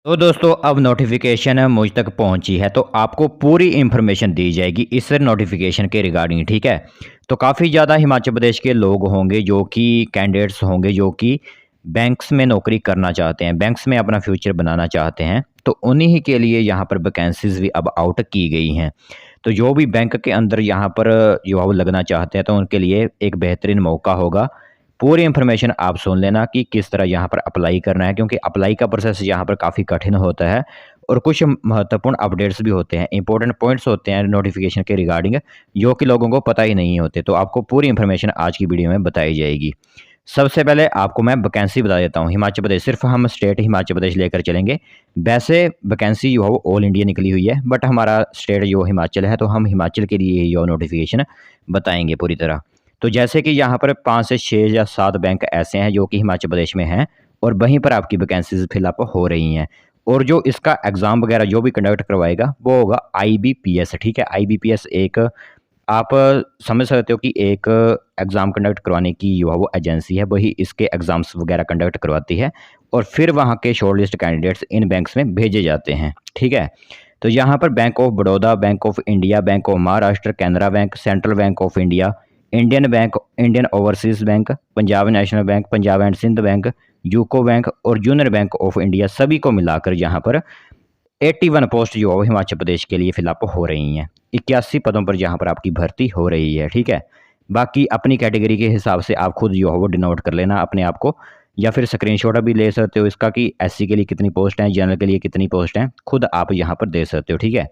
तो दोस्तों अब नोटिफिकेशन मुझ तक पहुंची है, तो आपको पूरी इन्फॉर्मेशन दी जाएगी इस नोटिफिकेशन के रिगार्डिंग। ठीक है, तो काफ़ी ज़्यादा हिमाचल प्रदेश के लोग होंगे जो कि कैंडिडेट्स होंगे जो कि बैंक्स में नौकरी करना चाहते हैं, बैंक्स में अपना फ्यूचर बनाना चाहते हैं। तो उन्हीं के लिए यहाँ पर वैकेंसीज भी अब आउट की गई हैं। तो जो भी बैंक के अंदर यहाँ पर युवा लगना चाहते हैं तो उनके लिए एक बेहतरीन मौका होगा। पूरी इन्फॉर्मेशन आप सुन लेना कि किस तरह यहाँ पर अप्लाई करना है, क्योंकि अप्लाई का प्रोसेस यहाँ पर काफ़ी कठिन होता है और कुछ महत्वपूर्ण अपडेट्स भी होते हैं, इंपॉर्टेंट पॉइंट्स होते हैं नोटिफिकेशन के रिगार्डिंग, जो कि लोगों को पता ही नहीं होते। तो आपको पूरी इन्फॉर्मेशन आज की वीडियो में बताई जाएगी। सबसे पहले आपको मैं वैकेंसी बता देता हूँ। हिमाचल प्रदेश, सिर्फ हम स्टेट हिमाचल प्रदेश लेकर चलेंगे। वैसे वैकेंसी जो है वो ऑल इंडिया निकली हुई है, बट हमारा स्टेट जो हिमाचल है, तो हम हिमाचल के लिए ये नोटिफिकेशन बताएंगे पूरी तरह। तो जैसे कि यहाँ पर 5 से 6 या 7 बैंक ऐसे हैं जो कि हिमाचल प्रदेश में हैं और वहीं पर आपकी वैकेंसीज फिलअप हो रही हैं। और जो इसका एग्ज़ाम वगैरह जो भी कंडक्ट करवाएगा वो होगा आईबीपीएस। ठीक है, आईबीपीएस एक आप समझ सकते हो कि एक एग्ज़ाम कंडक्ट करवाने की जो है वो एजेंसी है, वही इसके एग्ज़ाम्स वगैरह कंडक्ट करवाती है और फिर वहाँ के शॉर्टलिस्ट कैंडिडेट्स इन बैंक्स में भेजे जाते हैं। ठीक है, तो यहाँ पर bank of Baroda, bank of India, bank of Maharashtra, Canara bank, central bank of India, Indian bank, Indian overseas bank, Punjab national bank, Punjab and Sindh bank, UCO bank और यूनियन बैंक ऑफ इंडिया, सभी को मिलाकर यहाँ पर 81 पोस्ट जो है हिमाचल प्रदेश के लिए फिलअप हो रही हैं। 81 पदों पर यहाँ पर आपकी भर्ती हो रही है। ठीक है, बाकी अपनी कैटेगरी के हिसाब से आप खुद जो है वो डिनोट कर लेना अपने आप को, या फिर स्क्रीनशॉट भी ले सकते हो इसका कि एससी के लिए कितनी पोस्ट हैं, जनरल के लिए कितनी पोस्ट हैं, खुद आप यहाँ पर दे सकते हो। ठीक है,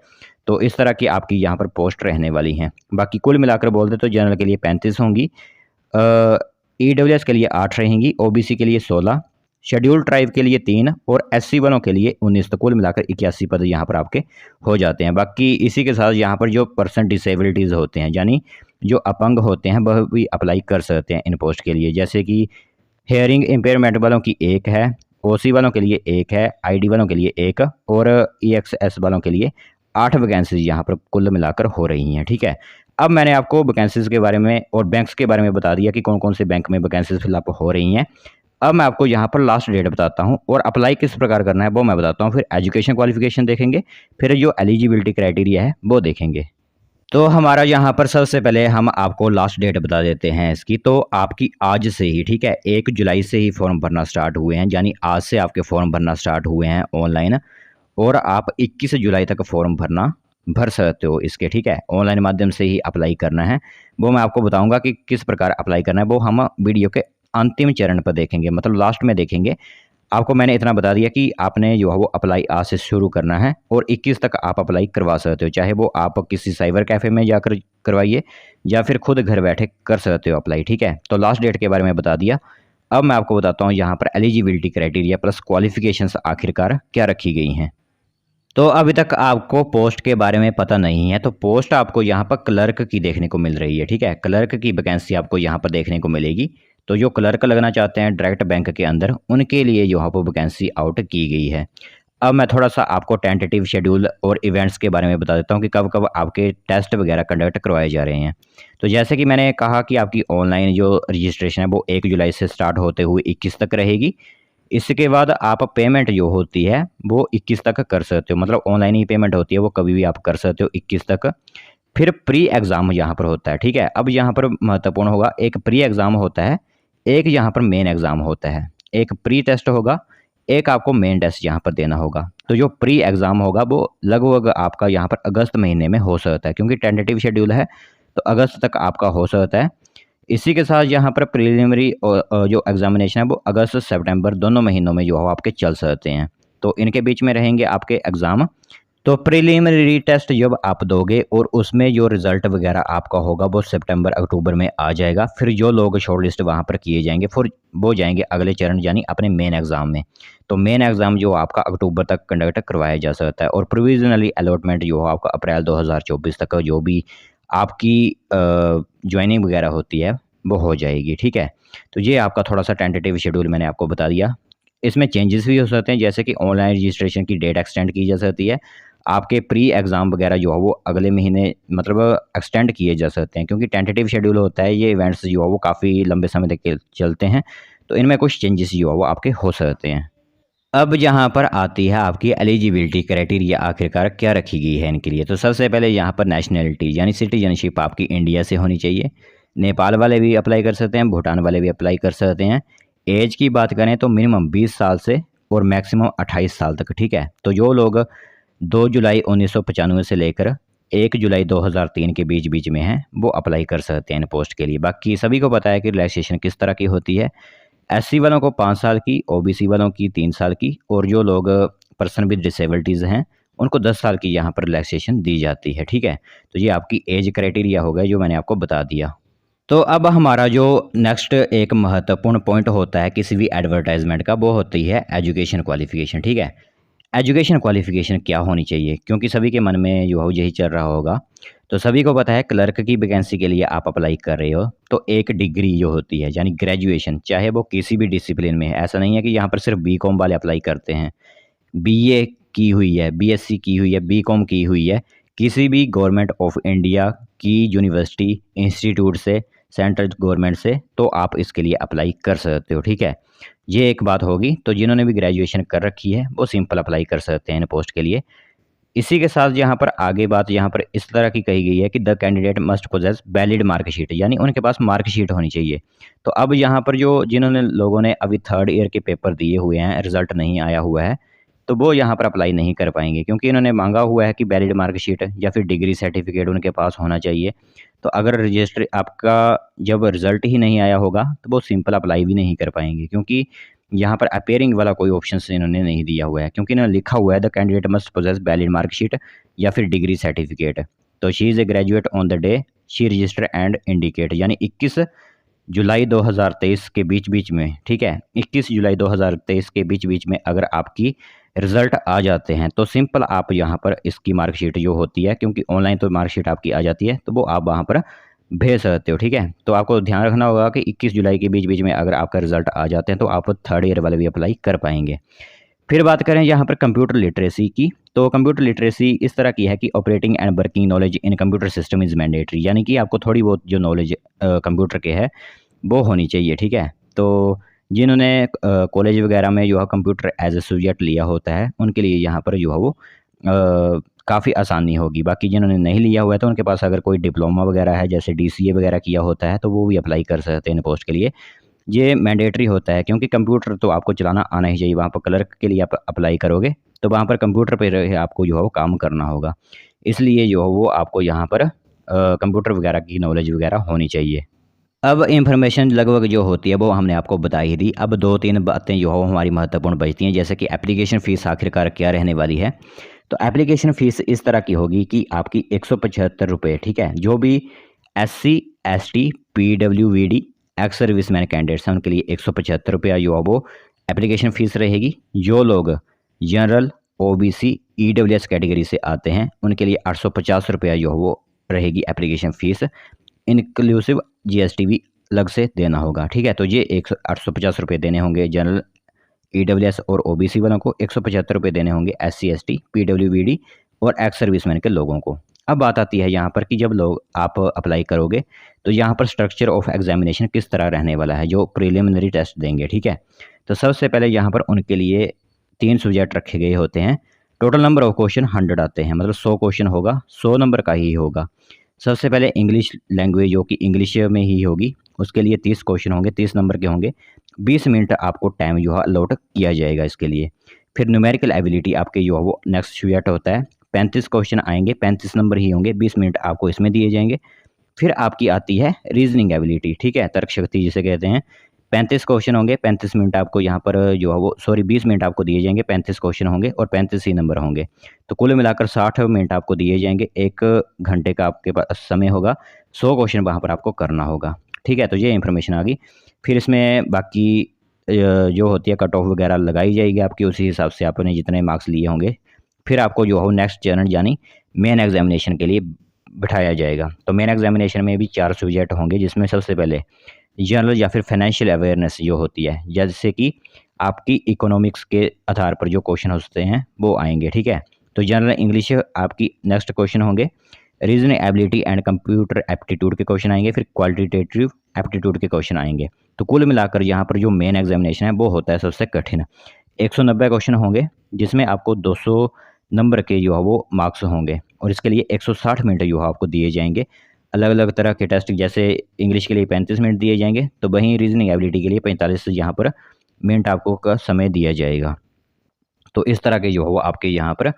तो इस तरह की आपकी यहाँ पर पोस्ट रहने वाली हैं। बाकी कुल मिलाकर बोल दे तो जनरल के लिए 35 होंगी, ईडब्ल्यूएस के लिए 8 रहेंगी, ओबीसी के लिए 16, शेड्यूल ट्राइब के लिए 3 और एससी वालों के लिए 19। तो कुल मिलाकर 81 पद यहाँ पर आपके हो जाते हैं। बाकी इसी के साथ यहाँ पर जो पर्सन डिसेबिलिटीज़ होते हैं, यानी जो अपंग होते हैं, वह भी अप्लाई कर सकते हैं इन पोस्ट के लिए। जैसे कि हेयरिंग इम्पेयरमेंट वालों की 1 है, ओसी वालों के लिए 1 है, आईडी वालों के लिए 1 और ईएक्सएस वालों के लिए 8 वैकेंसीज यहाँ पर कुल मिलाकर हो रही हैं। ठीक है, अब मैंने आपको वैकेंसीज के बारे में और बैंक्स के बारे में बता दिया कि कौन कौन से बैंक में वैकेंसीज फिलअप हो रही हैं। अब मैं आपको यहाँ पर लास्ट डेट बताता हूँ और अप्लाई किस प्रकार करना है वो मैं बताता हूँ। फिर एजुकेशन क्वालिफिकेशन देखेंगे, फिर जो एलिजिबिलिटी क्राइटेरिया है वो देखेंगे। तो हमारा यहाँ पर सबसे पहले हम आपको लास्ट डेट बता देते हैं इसकी। तो आपकी आज से ही, ठीक है, 1 जुलाई से ही फॉर्म भरना स्टार्ट हुए हैं, यानी आज से आपके फॉर्म भरना स्टार्ट हुए हैं ऑनलाइन, और आप 21 जुलाई तक फॉर्म भर सकते हो इसके। ठीक है, ऑनलाइन माध्यम से ही अप्लाई करना है। वो मैं आपको बताऊंगा कि किस प्रकार अप्लाई करना है, वो हम वीडियो के अंतिम चरण पर देखेंगे, मतलब लास्ट में देखेंगे। आपको मैंने इतना बता दिया कि आपने जो है वो अप्लाई आज से शुरू करना है और 21 तक आप अप्लाई करवा सकते हो, चाहे वो आप किसी साइबर कैफ़े में जाकर करवाइए या फिर खुद घर बैठे कर सकते हो अप्लाई। ठीक है, तो लास्ट डेट के बारे में बता दिया। अब मैं आपको बताता हूँ यहाँ पर एलिजिबिलिटी क्राइटेरिया प्लस क्वालिफिकेशंस आखिरकार क्या रखी गई हैं। तो अभी तक आपको पोस्ट के बारे में पता नहीं है, तो पोस्ट आपको यहाँ पर क्लर्क की देखने को मिल रही है। ठीक है, क्लर्क की वैकेंसी आपको यहाँ पर देखने को मिलेगी। तो जो क्लर्क लगना चाहते हैं डायरेक्ट बैंक के अंदर, उनके लिए यहाँ पर वैकेंसी आउट की गई है। अब मैं थोड़ा सा आपको टेंटेटिव शेड्यूल और इवेंट्स के बारे में बता देता हूँ कि कब कब आपके टेस्ट वगैरह कंडक्ट करवाए जा रहे हैं। तो जैसे कि मैंने कहा कि आपकी ऑनलाइन जो रजिस्ट्रेशन है वो 1 जुलाई से स्टार्ट होते हुए 21 तक रहेगी। इसके बाद आप पेमेंट जो होती है वो 21 तक कर सकते हो, मतलब ऑनलाइन ही पेमेंट होती है, वो कभी भी आप कर सकते हो 21 तक। फिर प्री एग्ज़ाम यहाँ पर होता है। ठीक है, अब यहाँ पर महत्वपूर्ण होगा, एक प्री एग्ज़ाम होता है, एक यहाँ पर मेन एग्ज़ाम होता है। एक प्री टेस्ट होगा, एक आपको मेन टेस्ट यहाँ पर देना होगा। तो जो प्री एग्ज़ाम होगा वो लगभग आपका यहाँ पर अगस्त महीने में हो सकता है, क्योंकि टेंटेटिव शेड्यूल है तो अगस्त तक आपका हो सकता है। इसी के साथ यहाँ पर प्रीलिमिनरी जो एग्जामिनेशन है वो अगस्त सितंबर दोनों महीनों में जो है आपके चल सकते हैं। तो इनके बीच में रहेंगे आपके एग्ज़ाम। तो प्रीलिमिनरी टेस्ट जब आप दोगे और उसमें जो रिज़ल्ट वगैरह आपका होगा वो सितंबर अक्टूबर में आ जाएगा। फिर जो लोग शॉर्टलिस्ट वहाँ पर किए जाएंगे फिर वो जाएंगे अगले चरण, यानी अपने मेन एग्ज़ाम में। तो मेन एग्ज़ाम जो आपका अक्टूबर तक कंडक्ट करवाया जा सकता है और प्रोविजनली अलॉटमेंट जो है आपका अप्रैल 2024 तक जो भी आपकी ज्वाइनिंग वगैरह होती है वो हो जाएगी। ठीक है, तो ये आपका थोड़ा सा टेंटेटिव शेड्यूल मैंने आपको बता दिया। इसमें चेंजेस भी हो सकते हैं, जैसे कि ऑनलाइन रजिस्ट्रेशन की डेट एक्सटेंड की जा सकती है, आपके प्री एग्ज़ाम वगैरह जो है वो अगले महीने मतलब एक्सटेंड किए जा सकते हैं, क्योंकि टेंटेटिव शेड्यूल होता है, ये इवेंट्स जो है वो काफ़ी लंबे समय तक के चलते हैं। तो इनमें कुछ चेंजेस जो है वो आपके हो सकते हैं। अब यहाँ पर आती है आपकी एलिजिबिलिटी क्राइटेरिया, आखिरकार क्या रखी गई है इनके लिए। तो सबसे पहले यहाँ पर नेशनैलिटी यानी सिटीजनशिप आपकी इंडिया से होनी चाहिए। नेपाल वाले भी अप्लाई कर सकते हैं, भूटान वाले भी अप्लाई कर सकते हैं। एज की बात करें तो मिनिमम 20 साल से और मैक्सिमम 28 साल तक, ठीक है। तो जो लोग 2 जुलाई 1995 से लेकर 1 जुलाई 2003 के बीच बीच में हैं वो अप्लाई कर सकते हैं इन पोस्ट के लिए। बाकी सभी को पता है कि रिलैक्सेशन किस तरह की होती है। एससी वालों को 5 साल की, ओबीसी वालों की 3 साल की, और जो लोग पर्सन विद डिसेबिलिटीज़ हैं उनको 10 साल की यहाँ पर रिलैक्सेशन दी जाती है, ठीक है। तो ये आपकी एज क्राइटेरिया हो गया जो मैंने आपको बता दिया। तो अब हमारा जो नेक्स्ट एक महत्वपूर्ण पॉइंट होता है किसी भी एडवर्टाइजमेंट का, वो होती है एजुकेशन क्वालिफिकेशन, ठीक है। एजुकेशन क्वालिफिकेशन क्या होनी चाहिए, क्योंकि सभी के मन में जो हो यही चल रहा होगा। तो सभी को पता है क्लर्क की वैकेंसी के लिए आप अप्लाई कर रहे हो तो एक डिग्री जो होती है यानी ग्रेजुएशन, चाहे वो किसी भी डिसिप्लिन में है। ऐसा नहीं है कि यहाँ पर सिर्फ बीकॉम वाले अप्लाई करते हैं। बीए की हुई है, बीएससी की हुई है, बीकॉम की हुई है, किसी भी गवर्नमेंट ऑफ इंडिया की यूनिवर्सिटी इंस्टीट्यूट से, सेंट्रल गवर्नमेंट से, तो आप इसके लिए अप्लाई कर सकते हो, ठीक है। ये एक बात होगी। तो जिन्होंने भी ग्रेजुएशन कर रखी है वो सिंपल अप्लाई कर सकते हैं इन पोस्ट के लिए। इसी के साथ यहाँ पर आगे बात यहाँ पर इस तरह की कही गई है कि the candidate must possess valid marksheet, यानी उनके पास मार्कशीट होनी चाहिए। तो अब यहाँ पर जो जिन्होंने लोगों ने अभी 3rd ईयर के पेपर दिए हुए हैं, रिजल्ट नहीं आया हुआ है, तो वो यहाँ पर अप्लाई नहीं कर पाएंगे, क्योंकि इन्होंने मांगा हुआ है कि वैलिड मार्कशीट या फिर डिग्री सर्टिफिकेट उनके पास होना चाहिए। तो अगर रजिस्टर आपका जब रिजल्ट ही नहीं आया होगा तो वो सिंपल अप्लाई भी नहीं कर पाएंगे, क्योंकि यहाँ पर अपेयरिंग वाला कोई ऑप्शन इन्होंने नहीं दिया हुआ है, क्योंकि इन्होंने लिखा हुआ है the candidate must possess valid marksheet या फिर डिग्री सर्टिफिकेट। तो she is a graduate on the day she register and indicate, यानी 21 जुलाई 2023 के बीच बीच में, ठीक है, 21 जुलाई 2023 के बीच बीच में अगर आपकी रिज़ल्ट आ जाते हैं तो सिंपल आप यहाँ पर इसकी मार्कशीट जो होती है, क्योंकि ऑनलाइन तो मार्कशीट आपकी आ जाती है, तो वो आप वहाँ पर भेज सकते हो, ठीक है। तो आपको ध्यान रखना होगा कि 21 जुलाई के बीच बीच में अगर आपका रिज़ल्ट आ जाते हैं तो आप 3rd ईयर वाले भी अप्लाई कर पाएंगे। फिर बात करें यहाँ पर कंप्यूटर लिटरेसी की, तो कंप्यूटर लिटरेसी इस तरह की है कि operating and working knowledge in computer system is mandatory, यानी कि आपको थोड़ी बहुत जो नॉलेज कंप्यूटर के है वो होनी चाहिए, ठीक है। तो जिन्होंने कॉलेज वगैरह में जो है कंप्यूटर एज ए सब्जेक्ट लिया होता है उनके लिए यहाँ पर जो है वो काफ़ी आसानी होगी। बाकी जिन्होंने नहीं लिया हुआ है तो उनके पास अगर कोई डिप्लोमा वगैरह है, जैसे डीसीए वगैरह किया होता है, तो वो भी अप्लाई कर सकते हैं इन पोस्ट के लिए। ये मैंडेटरी होता है, क्योंकि कंप्यूटर तो आपको चलाना आना ही चाहिए। वहाँ पर क्लर्क के लिए आप अप्लाई करोगे तो वहाँ पर कंप्यूटर पर आपको जो है वो काम करना होगा, इसलिए जो है वो आपको यहाँ पर कंप्यूटर वगैरह की नॉलेज वगैरह होनी चाहिए। अब इन्फॉर्मेशन लगभग जो होती है वो हमने आपको बता ही दी। अब 2-3 बातें जो हो हमारी महत्वपूर्ण बचती हैं, जैसे कि एप्लीकेशन फ़ीस आखिरकार क्या रहने वाली है। तो एप्लीकेशन फ़ीस इस तरह की होगी कि आपकी 175 रुपये, ठीक है। जो भी एससी, एसटी, पीडब्ल्यूवीडी, एक्स सर्विसमैन कैंडिडेट्स हैं उनके लिए 175 रुपया जो है वो एप्लीकेशन फ़ीस रहेगी। जो लोग जनरल, ओबीसी, ईडब्ल्यूएस कैटेगरी से आते हैं उनके लिए 850 रुपया जो है वो रहेगी एप्लीकेशन फ़ीस, इंक्लूसिव जीएसटी भी अलग से देना होगा, ठीक है। तो ये 850 रुपये देने होंगे जनरल, ईडब्ल्यूएस और ओबीसी वालों को, 175 रुपये देने होंगे एससी, एसटी, पीडब्ल्यूबीडी और एक्स सर्विसमैन के लोगों को। अब बात आती है यहाँ पर कि जब लोग आप अप्लाई करोगे तो यहाँ पर स्ट्रक्चर ऑफ एग्जामिनेशन किस तरह रहने वाला है, जो प्रिलिमिनरी टेस्ट देंगे, ठीक है। तो सबसे पहले यहाँ पर उनके लिए 3 सब्जेक्ट रखे गए होते हैं। टोटल नंबर ऑफ क्वेश्चन 100 आते हैं, मतलब 100 क्वेश्चन होगा, 100 नंबर का ही होगा। सबसे पहले इंग्लिश लैंग्वेज जो कि इंग्लिश में ही होगी, उसके लिए 30 क्वेश्चन होंगे, 30 नंबर के होंगे। 20 मिनट आपको टाइम जो है अलॉट किया जाएगा इसके लिए। फिर न्यूमेरिकल एबिलिटी आपके जो है वो नेक्स्ट सब्जेक्ट होता है। 35 क्वेश्चन आएंगे, 35 नंबर ही होंगे, 20 मिनट आपको इसमें दिए जाएंगे। फिर आपकी आती है रीजनिंग एबिलिटी, ठीक है, तर्क शक्ति जिसे कहते हैं। 35 क्वेश्चन होंगे, 35 मिनट आपको यहाँ पर जो है वो 20 मिनट आपको दिए जाएंगे, 35 क्वेश्चन होंगे और 35 ही नंबर होंगे। तो कुल मिलाकर 60 मिनट आपको दिए जाएंगे, 1 घंटे का आपके पास समय होगा, 100 क्वेश्चन वहाँ पर आपको करना होगा, ठीक है। तो ये इन्फॉर्मेशन आ गई। फिर इसमें बाकी जो होती है कट ऑफ वगैरह लगाई जाएगी आपकी, उसी हिसाब से आपने जितने मार्क्स लिए होंगे फिर आपको जो है नेक्स्ट चरण यानी मेन एग्जामिनेशन के लिए बिठाया जाएगा। तो मेन एग्जामिनेशन में भी 4 सब्जेक्ट होंगे, जिसमें सबसे पहले जनरल या फिर फाइनेंशियल अवेयरनेस जो होती है, जैसे कि आपकी इकोनॉमिक्स के आधार पर जो क्वेश्चन होते हैं वो आएंगे, ठीक है। तो जनरल इंग्लिश आपकी नेक्स्ट क्वेश्चन होंगे। Reasoning ability and computer aptitude के क्वेश्चन आएंगे, फिर क्वालिटेटिव एप्टीट्यूड के क्वेश्चन आएंगे। तो कुल मिलाकर यहाँ पर जो मेन एग्जामिनेशन है वो होता है सबसे कठिन। 190 क्वेश्चन होंगे, जिसमें आपको 200 नंबर के जो है वो मार्क्स होंगे और इसके लिए 160 मिनट जो है आपको दिए जाएंगे। अलग अलग तरह के टेस्ट, जैसे इंग्लिश के लिए 35 मिनट दिए जाएंगे, तो वहीं रीजनिंग एबिलिटी के लिए 45 यहाँ पर मिनट आपको का समय दिया जाएगा। तो इस तरह के जो है वो आपके यहाँ पर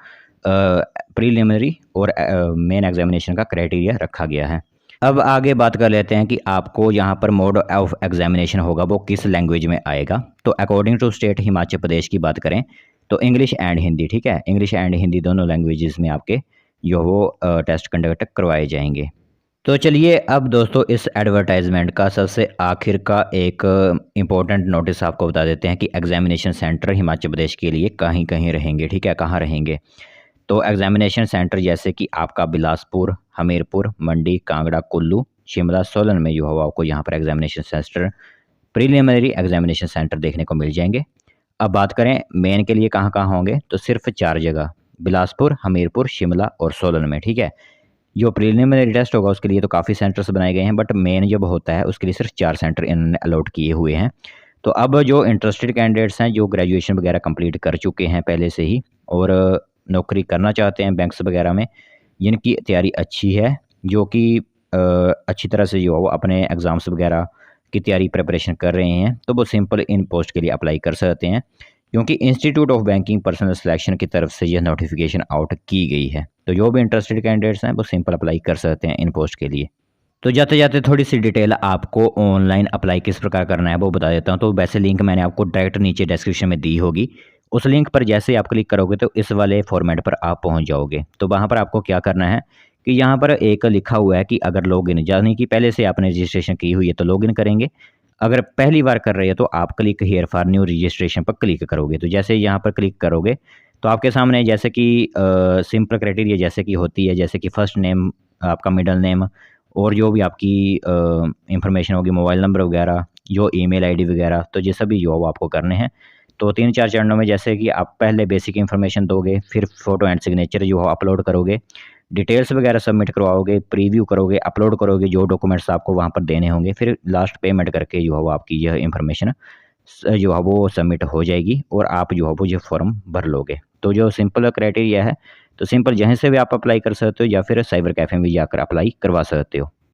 प्रीलिमिनरी और मेन एग्जामिनेशन का क्राइटेरिया रखा गया है। अब आगे बात कर लेते हैं कि आपको यहाँ पर मोड ऑफ एग्जामिनेशन होगा वो किस लैंग्वेज में आएगा। तो according to state Himachal Pradesh की बात करें तो इंग्लिश एंड हिंदी, ठीक है, इंग्लिश एंड हिंदी दोनों लैंग्वेजेस में आपके जो वो टेस्ट कंडक्ट करवाए जाएंगे। तो चलिए अब दोस्तों इस एडवर्टाइजमेंट का सबसे आखिर का एक इम्पोर्टेंट नोटिस आपको बता देते हैं कि एग्जामिनेशन सेंटर हिमाचल प्रदेश के लिए कहीं कहीं रहेंगे, ठीक है, कहाँ रहेंगे। तो एग्जामिनेशन सेंटर जैसे कि आपका बिलासपुर, हमीरपुर, मंडी, कांगड़ा, कुल्लू, शिमला, सोलन में जो हो आपको यहाँ पर examination centre, preliminary examination centre देखने को मिल जाएंगे। अब बात करें मेन के लिए कहाँ कहाँ होंगे, तो सिर्फ 4 जगह, बिलासपुर, हमीरपुर, शिमला और सोलन में, ठीक है। जो प्रीलिमिनरी टेस्ट होगा उसके लिए तो काफ़ी सेंटर्स बनाए गए हैं, बट मेन जब होता है उसके लिए सिर्फ 4 सेंटर इन्होंने अलॉट किए हुए हैं। तो अब जो इंटरेस्टेड कैंडिडेट्स हैं, जो ग्रेजुएशन वगैरह कंप्लीट कर चुके हैं पहले से ही और नौकरी करना चाहते हैं बैंक्स वगैरह में, जिनकी तैयारी अच्छी है, जो कि अच्छी तरह से जो है वो अपने एग्ज़ाम्स वगैरह की तैयारी प्रिपरेशन कर रहे हैं, तो वो सिंपल इन पोस्ट के लिए अप्लाई कर सकते हैं, क्योंकि institute of banking personal selection की तरफ से यह नोटिफिकेशन आउट की गई है। तो जो भी इंटरेस्टेड कैंडिडेट्स हैं वो सिंपल अप्लाई कर सकते हैं इन पोस्ट के लिए। तो जाते जाते थोड़ी सी डिटेल आपको ऑनलाइन अप्लाई किस प्रकार करना है वो बता देता हूँ। तो वैसे लिंक मैंने आपको डायरेक्ट नीचे डिस्क्रिप्शन में दी होगी, उस लिंक पर जैसे ही आप क्लिक करोगे तो इस वाले फॉर्मेट पर आप पहुँच जाओगे। तो वहाँ पर आपको क्या करना है कि यहाँ पर एक लिखा हुआ है कि अगर लॉगिन, यानी कि पहले से आपने रजिस्ट्रेशन की हुई है तो लॉगिन करेंगे, अगर पहली बार कर रहे हैं तो आप click here for new registration पर क्लिक करोगे। तो जैसे यहाँ पर क्लिक करोगे तो आपके सामने जैसे कि सिंपल क्राइटेरिया जैसे कि होती है, जैसे कि फर्स्ट नेम, आपका मिडल नेम और जो भी आपकी इंफॉर्मेशन होगी, मोबाइल नंबर वगैरह, जो ईमेल आईडी वगैरह, तो ये सभी जो आपको करने हैं। तो 3-4 चरणों में जैसे कि आप पहले बेसिक इन्फॉर्मेशन दोगे, फिर फ़ोटो एंड सिग्नेचर जो अपलोड करोगे, डिटेल्स वगैरह सबमिट करवाओगे, प्रीव्यू करोगे, अपलोड करोगे जो डॉक्यूमेंट्स आपको वहाँ पर देने होंगे, फिर लास्ट पेमेंट करके जो है वो आपकी यह इन्फॉर्मेशन जो है वो सबमिट हो जाएगी और आप जो है वो ये फॉर्म भर लोगे। तो जो सिंपल क्राइटेरिया है, तो सिंपल जहाँ से भी आप अप्लाई कर सकते हो या फिर साइबर कैफ़े में जाकर अप्लाई करवा सकते हो।